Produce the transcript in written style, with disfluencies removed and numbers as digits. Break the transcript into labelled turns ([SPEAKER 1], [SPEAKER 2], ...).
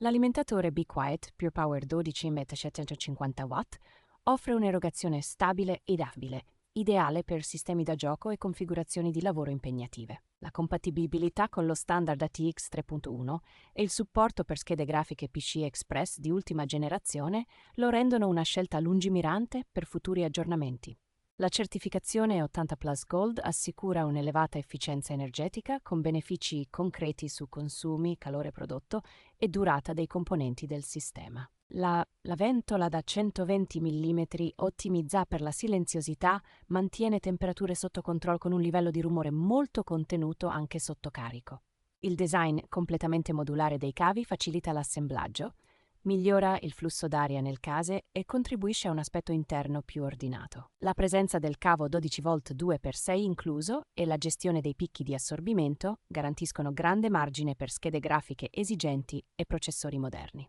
[SPEAKER 1] L'alimentatore Be Quiet PurePower 12 750 watt offre un'erogazione stabile ed affidabile, ideale per sistemi da gioco e configurazioni di lavoro impegnative. La compatibilità con lo standard ATX 3.1 e il supporto per schede grafiche PCI Express di ultima generazione lo rendono una scelta lungimirante per futuri aggiornamenti. La certificazione 80 Plus Gold assicura un'elevata efficienza energetica con benefici concreti su consumi, calore prodotto e durata dei componenti del sistema. La ventola da 120 mm ottimizzata per la silenziosità mantiene temperature sotto controllo con un livello di rumore molto contenuto anche sotto carico. Il design completamente modulare dei cavi facilita l'assemblaggio, migliora il flusso d'aria nel case e contribuisce a un aspetto interno più ordinato. La presenza del cavo 12 volt 2x6 incluso e la gestione dei picchi di assorbimento garantiscono grande margine per schede grafiche esigenti e processori moderni.